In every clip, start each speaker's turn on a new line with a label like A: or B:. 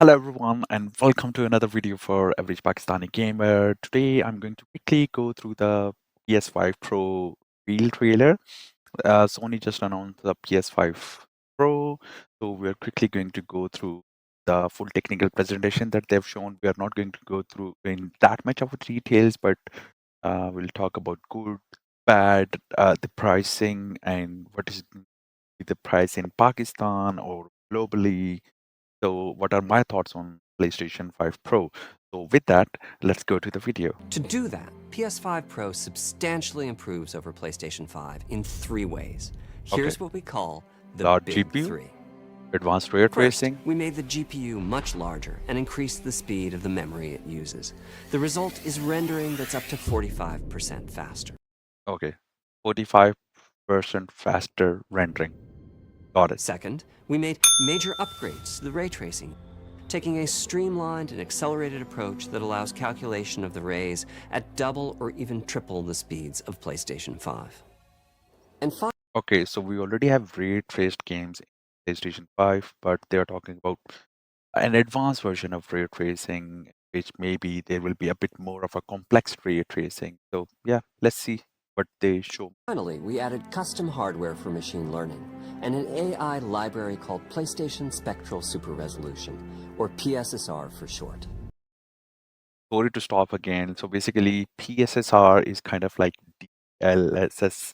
A: Hello everyone and welcome to another video for Average Pakistani Gamer. Today I'm going to quickly go through the PS5 Pro Reveal trailer. Sony just announced the PS5 Pro, so we're quickly going to go through the full technical presentation that they've shown. We are not going to go through in that much of details, but we'll talk about good, bad, the pricing and what is the price in Pakistan or globally. So what are my thoughts on PlayStation 5 Pro? So with that, let's go to the video.
B: To do that, PS5 Pro substantially improves over PlayStation 5 in 3 ways. Here's what we call the big
A: GPU,
B: 3.
A: advanced ray
B: First,
A: tracing.
B: we made the GPU much larger and increased the speed of the memory it uses. The result is rendering that's up to 45% faster.
A: Okay, 45% faster rendering. Got it.
B: Second, we made major upgrades to the ray tracing, taking a streamlined and accelerated approach that allows calculation of the rays at double or even triple the speeds of PlayStation 5. And
A: Okay, so we already have ray traced games in PlayStation 5, but they're talking about an advanced version of ray tracing, which maybe there will be a bit more of a complex ray tracing. So yeah, let's see what they show.
B: Finally, we added custom hardware for machine learning and an AI library called PlayStation Spectral Super Resolution, or PSSR for short.
A: Sorry to stop again. So basically, PSSR is kind of like DLSS,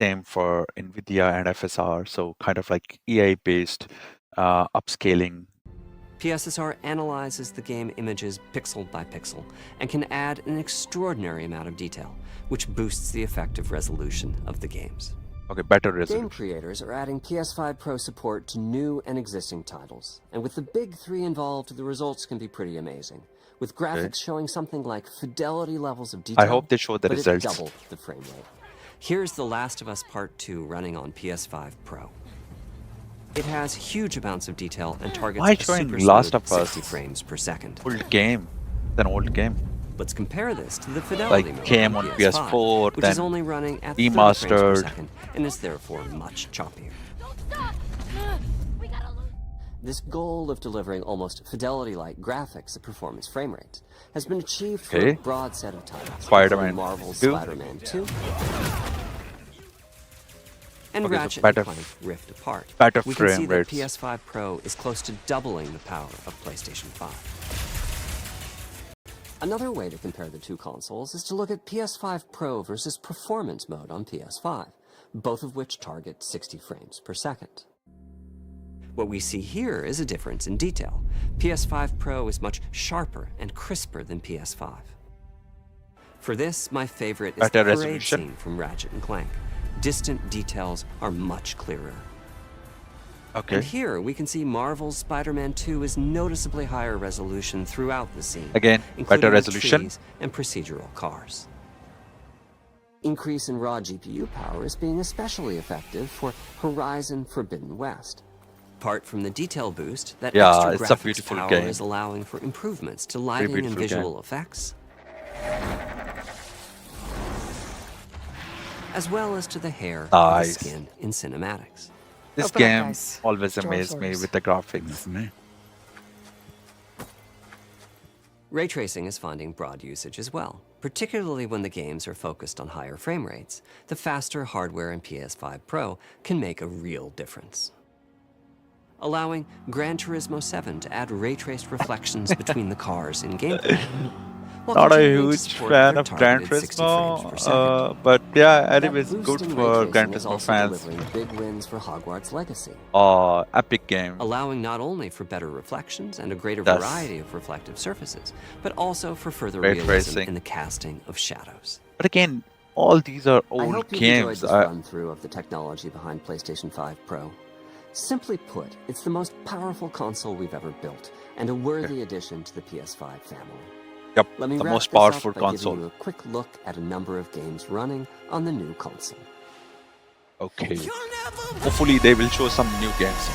A: same for NVIDIA and FSR. So kind of like AI-based upscaling.
B: PSSR analyzes the game images pixel by pixel and can add an extraordinary amount of detail, which boosts the effective resolution of the games.
A: Okay, better resolution.
B: Game creators are adding PS5 Pro support to new and existing titles, and with the big 3 involved, the results can be pretty amazing, with graphics showing something like fidelity levels of detail.
A: I hope they show the results.
B: But double the frame rate. Here's The Last of Us Part 2 running on PS5 Pro. It has huge amounts of detail and targets
A: Why
B: a
A: showing
B: super
A: Last
B: smooth
A: of Us?
B: 60 frames per second.
A: Old game. It's an old game.
B: Let's compare this to the fidelity mode
A: came
B: on
A: on
B: PS5,
A: PS4,
B: which is
A: then
B: only running at 30 frames per
A: remastered.
B: second and is therefore much choppier. This goal of delivering almost fidelity-like graphics at performance frame rates has been achieved for a broad set of titles,
A: Spider-Man
B: including Marvel's
A: 2.
B: Spider-Man 2 and
A: Okay,
B: Ratchet
A: so
B: and Clank Rift Apart.
A: better
B: We can see
A: frame
B: that
A: rates.
B: PS5 Pro is close to doubling the power of PlayStation 5. Another way to compare the two consoles is to look at PS5 Pro versus Performance mode on PS5, both of which target 60 frames per second. What we see here is a difference in detail. PS5 Pro is much sharper and crisper than PS5. For this, my favorite is the parade scene from Ratchet and Clank. Distant details are much clearer.
A: Okay.
B: And here we can see Marvel's Spider-Man 2 is noticeably higher resolution throughout the scene.
A: Again,
B: including
A: better
B: the
A: resolution.
B: trees and procedural cars. Increase in raw GPU power is being especially effective for Horizon Forbidden West. Apart from the detail boost, that extra
A: it's a
B: graphics
A: beautiful
B: power
A: game.
B: is allowing for improvements to lighting and visual effects, as well as to the hair and the skin in cinematics.
A: This game always amazed me with the graphics.
B: Ray tracing is finding broad usage as well, particularly when the games are focused on higher frame rates. The faster hardware in PS5 Pro can make a real difference, allowing Gran Turismo 7 to add ray-traced reflections between the cars in gameplay.
A: Not a huge fan of Gran Turismo, but yeah, anyways, good for Gran Turismo fans.
B: Big wins for Hogwarts Legacy.
A: Epic game.
B: Allowing not only for better reflections and a greater variety of reflective surfaces, but also for further realism in the casting of shadows.
A: But again, all these are old
B: I hope you
A: games.
B: enjoyed this run-through of the technology behind PlayStation 5 Pro. Simply put, it's the most powerful console we've ever built, and a worthy addition to the PS5 family.
A: Yep,
B: Let me
A: the
B: wrap
A: most
B: this up
A: powerful
B: by
A: console.
B: giving you a quick look at a number of games running on the new console.
A: Okay. Hopefully they will show some new games.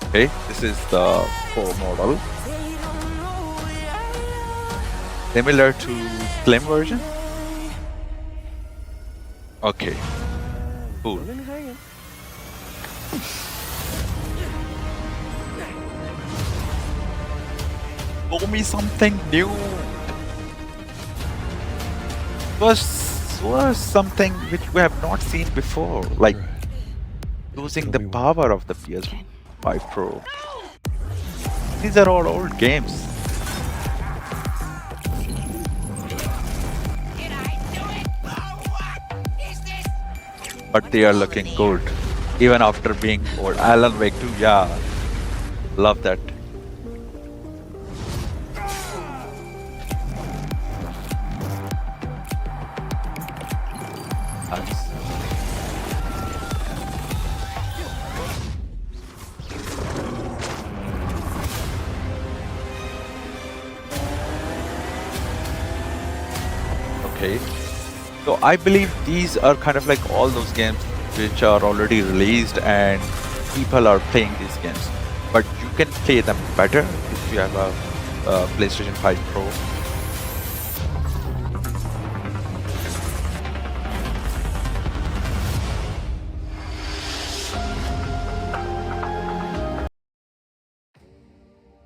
A: Okay, this is the Pro model. Similar to Slim version. Okay. Cool. Show me something new. Was something which we have not seen before, like using the power of the PS5 Pro. These are all old games, but they are looking good. Even after being old. Alan Wake 2, yeah, love that. Nice. Okay. So I believe these are kind of like all those games which are already released and people are playing these games. But you can play them better if you have a PlayStation 5 Pro.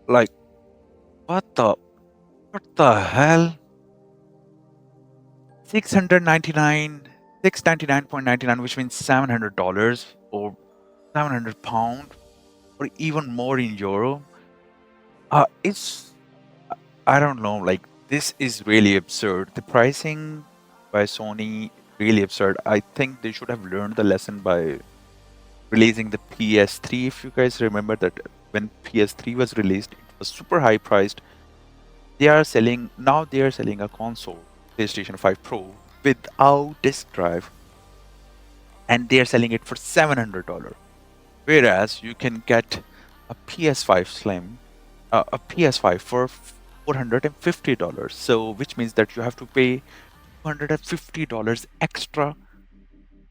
A: Like, what the hell? 699.99, which means $700 or £700 or even more in euro. It's I don't know, like this is really absurd. The pricing by Sony really absurd. I think they should have learned the lesson by releasing the PS3. If you guys remember that when PS3 was released, it was super high priced. They are selling a console, PlayStation 5 Pro, without disk drive, and they are selling it for $700. Whereas you can get a PS5 Slim, a PS5 for $450. So which means that you have to pay $250 extra to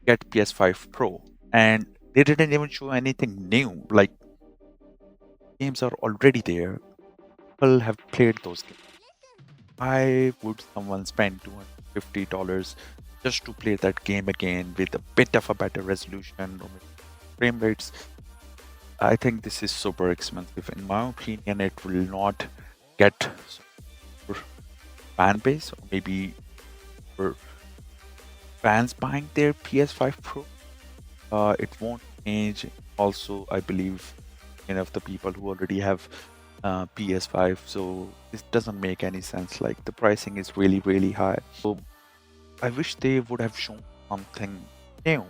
A: get PS5 Pro. And they didn't even show anything new. Like games are already there. People have played those games. Why would someone spend $250 just to play that game again with a bit of a better resolution or frame rates? I think this is super expensive. In my opinion, it will not get super fan base, or maybe for fans buying their PS5 Pro. It won't change. Also, I believe of the people who already have PS5, so this doesn't make any sense. Like the pricing is really, really high. So I wish they would have shown something new.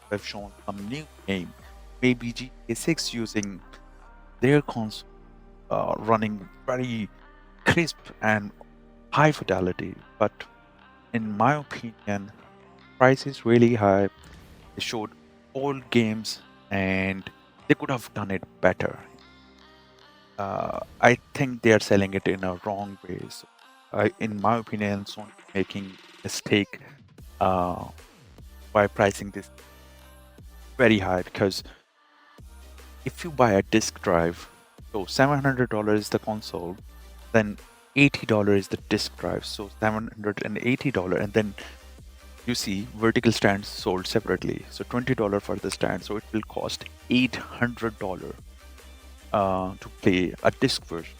A: Have shown some new game, maybe GTA 6 using their console running very crisp and high fidelity. But in my opinion, price is really high. They showed old games and they could have done it better. I think they are selling it in a wrong way. So in my opinion, Sony making mistake by pricing this very high, because if you buy a disk drive, so $700 is the console, then $80 is the disk drive, so $780, and then you see vertical stands sold separately, so $20 for the stand, so it will cost $800 to play a disc version.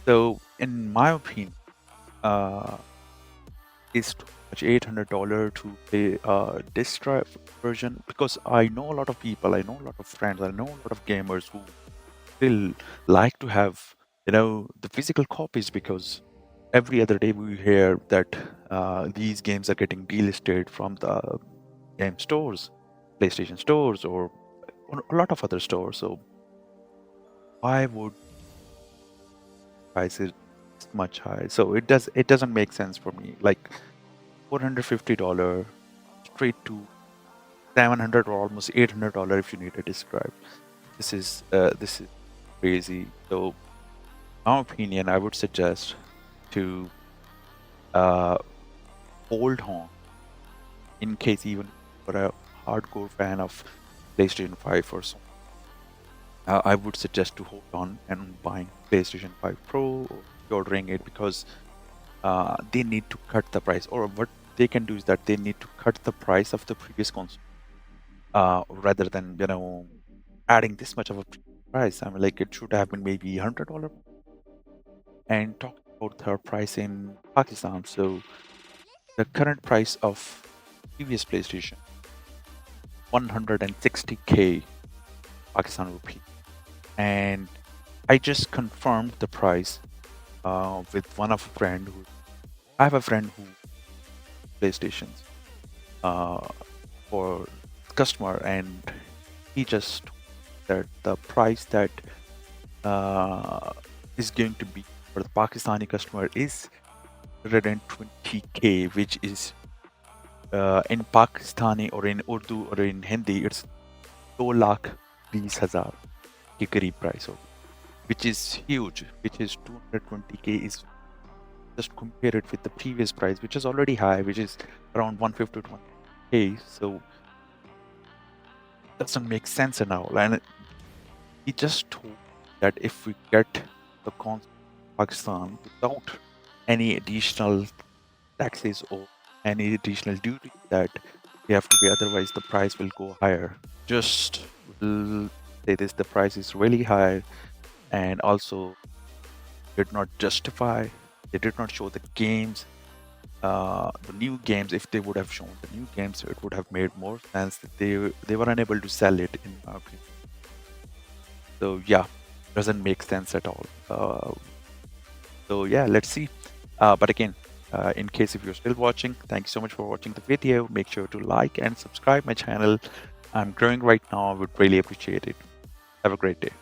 A: So in my opinion, it's too much, $800 to play a disc drive version, because I know a lot of people, I know a lot of friends, I know a lot of gamers who still like to have the physical copies, because every other day we hear that these games are getting delisted from the game stores, PlayStation stores, or a lot of other stores. So why would price it much high? So it doesn't make sense for me. Like $450 straight to $700 or almost $800 if you need a disc drive. This is crazy. So in my opinion, I would suggest to hold on, in case even for a hardcore fan of PlayStation 5 or so. I would suggest to hold on and buying PlayStation 5 Pro or ordering it, because they need to cut the price, or what they can do is that they need to cut the price of the previous console rather than adding this much of a price. I mean, like it should have been maybe $100. And talking about their price in Pakistan, so the current price of previous PlayStation, 160K Pakistan rupee. And I just confirmed the price with one of a friend who I have a friend who PlayStations uh, for customer, and he just told that the price that uh, is going to be for the Pakistani customer is 120K, which is in Pakistani or in Urdu or in Hindi, it's 2,20,000 के करीब price होगी, which is huge, which is 220K is just compare it with the previous price, which is already high, which is around 150 to 1K. So doesn't make sense at all. And he just told that if we get the console in Pakistan without any additional taxes or any additional duty that we have to pay, otherwise the price will go higher. Just will say this: the price is really high, and also did not justify. They did not show the games, the new games. If they would have shown the new games, it would have made more sense. That they were unable to sell it in my opinion. So yeah, doesn't make sense at all. So yeah, let's see. But again, in case if you're still watching, thank you so much for watching the video. Make sure to like and subscribe my channel. I'm growing right now. I would really appreciate it. Have a great day.